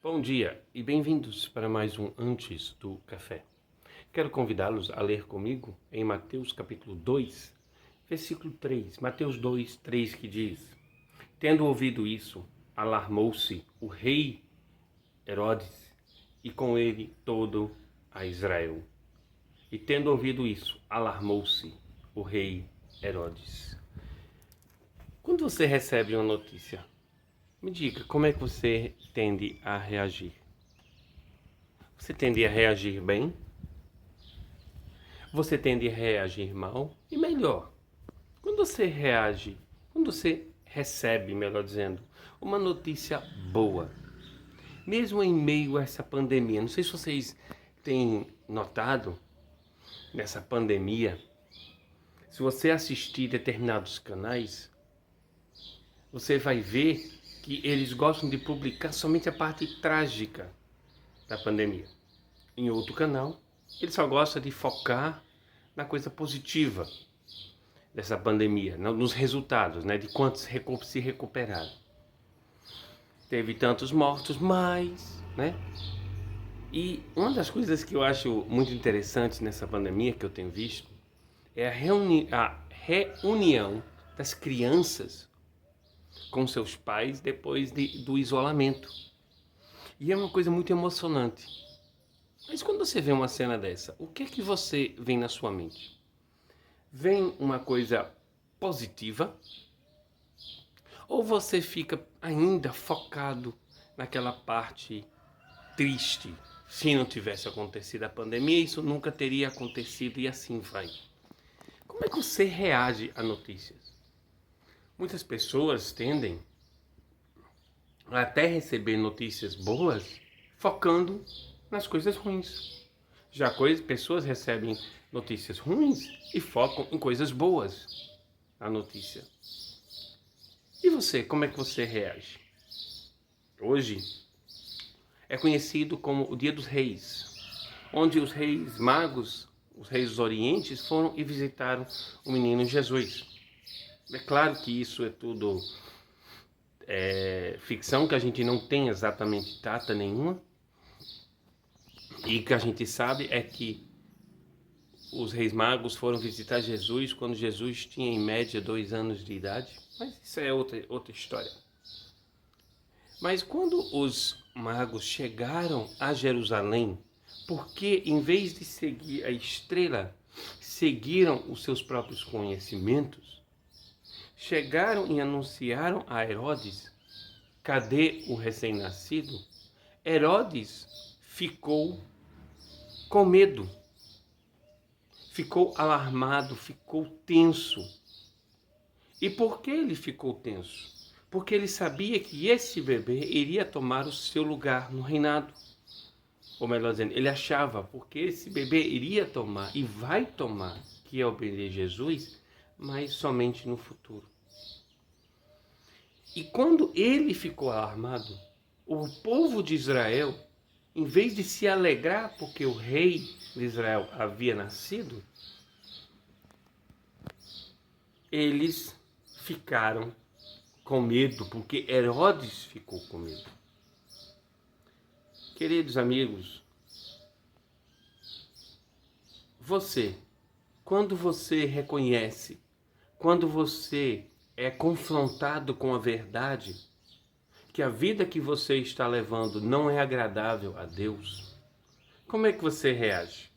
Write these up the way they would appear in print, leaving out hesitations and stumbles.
Bom dia e bem-vindos para mais um Antes do Café. Quero convidá-los a ler comigo em Mateus capítulo 2, versículo 3. Mateus 2, 3, que diz: Tendo ouvido isso, alarmou-se o rei Herodes e com ele todo a Israel. E tendo ouvido isso, alarmou-se o rei Herodes. Quando você recebe uma notícia, me diga, como é que você tende a reagir? Você tende a reagir bem? Você tende a reagir mal? E melhor, quando você reage, quando você recebe, melhor dizendo, uma notícia boa, mesmo em meio a essa pandemia, não sei se vocês têm notado nessa pandemia, se você assistir determinados canais, você vai ver que eles gostam de publicar somente a parte trágica da pandemia. Em outro canal, ele só gosta de focar na coisa positiva dessa pandemia, nos resultados, de quantos se recuperaram. Teve tantos mortos, E uma das coisas que eu acho muito interessante nessa pandemia que eu tenho visto é a reunião das crianças com seus pais depois do isolamento. E é uma coisa muito emocionante. Mas quando você vê uma cena dessa, o que é que você vem na sua mente? Vem uma coisa positiva? Ou você fica ainda focado naquela parte triste? Se não tivesse acontecido a pandemia, isso nunca teria acontecido e assim vai. Como é que você reage a notícias? Muitas pessoas tendem a até receber notícias boas focando nas coisas ruins. Já pessoas recebem notícias ruins e focam em coisas boas na notícia. E você, como é que você reage? Hoje é conhecido como o Dia dos Reis, onde os reis magos, os reis dos orientes, foram e visitaram o menino Jesus. É claro que isso é tudo ficção, que a gente não tem exatamente data nenhuma, e o que a gente sabe é que os reis magos foram visitar Jesus quando Jesus tinha em média 2 anos de idade, mas isso é outra história. Mas quando os magos chegaram a Jerusalém, porque em vez de seguir a estrela, seguiram os seus próprios conhecimentos, chegaram e anunciaram a Herodes: cadê o recém-nascido? Herodes ficou com medo, ficou alarmado, ficou tenso. E por que ele ficou tenso? Porque ele sabia que esse bebê iria tomar o seu lugar no reinado. Ou melhor dizendo, ele achava, porque esse bebê iria tomar e vai tomar, que é o bebê Jesus, mas somente no futuro. E quando ele ficou alarmado, o povo de Israel, em vez de se alegrar porque o rei de Israel havia nascido, eles ficaram com medo, porque Herodes ficou com medo. Queridos amigos, quando você reconhece, quando você é confrontado com a verdade, que a vida que você está levando não é agradável a Deus, como é que você reage?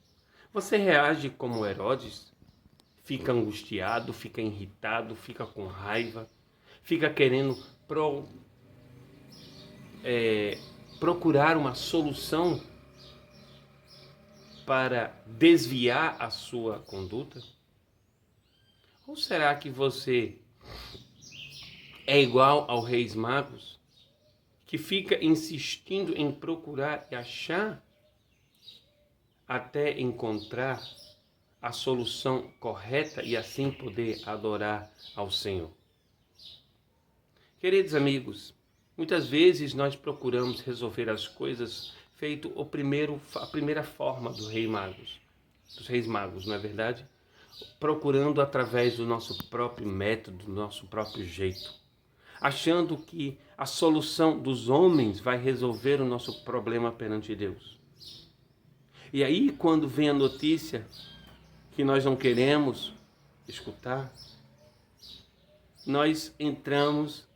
Você reage como Herodes? Fica angustiado, fica irritado, fica com raiva, fica querendo procurar uma solução para desviar a sua conduta? Ou será que você é igual ao Reis Magos, que fica insistindo em procurar e achar até encontrar a solução correta e assim poder adorar ao Senhor? Queridos amigos, muitas vezes nós procuramos resolver as coisas feito a primeira forma dos reis magos, não é verdade? Procurando através do nosso próprio método, do nosso próprio jeito. achando que a solução dos homens vai resolver o nosso problema perante Deus. E aí, quando vem a notícia que nós não queremos escutar, nós entramos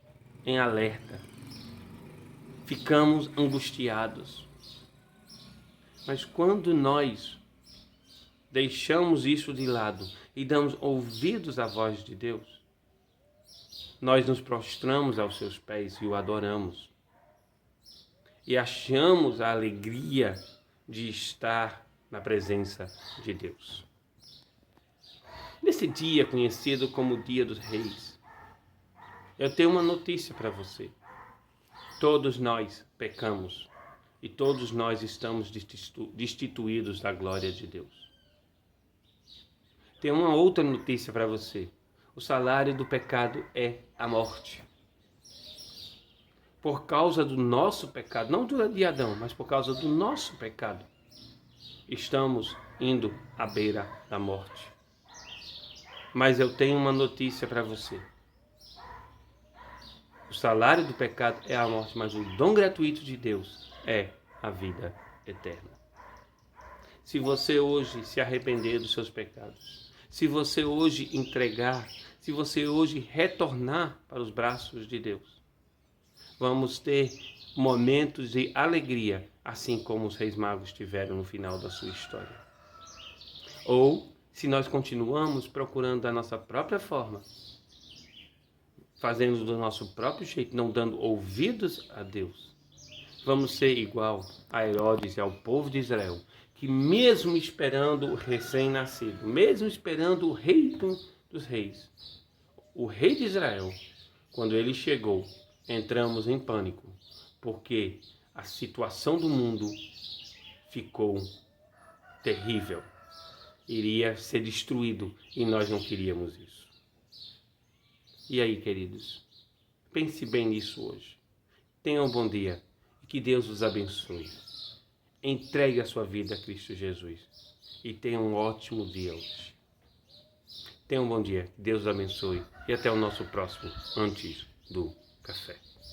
em alerta, ficamos angustiados. Mas quando nós deixamos isso de lado e damos ouvidos à voz de Deus, nós nos prostramos aos seus pés e o adoramos. E achamos a alegria de estar na presença de Deus. Nesse dia conhecido como o Dia dos Reis, eu tenho uma notícia para você. Todos nós pecamos e todos nós estamos destituídos da glória de Deus. Tenho uma outra notícia para você. O salário do pecado é a morte. Por causa do nosso pecado, não de Adão, mas por causa do nosso pecado, estamos indo à beira da morte. Mas eu tenho uma notícia para você. O salário do pecado é a morte, mas o dom gratuito de Deus é a vida eterna. Se você hoje se arrepender dos seus pecados, se você hoje entregar, se você hoje retornar para os braços de Deus, vamos ter momentos de alegria, assim como os reis magos tiveram no final da sua história. Ou, se nós continuamos procurando da nossa própria forma, fazendo do nosso próprio jeito, não dando ouvidos a Deus, vamos ser igual a Herodes e ao povo de Israel, que mesmo esperando o recém-nascido, mesmo esperando o rei dos reis, o rei de Israel, quando ele chegou, entramos em pânico, porque a situação do mundo ficou terrível. Iria ser destruído e nós não queríamos isso. E aí, queridos, pense bem nisso hoje. Tenham um bom dia e que Deus os abençoe. Entregue a sua vida a Cristo Jesus e tenha um ótimo dia hoje. Tenha um bom dia, Deus os abençoe e até o nosso próximo Antes do Café.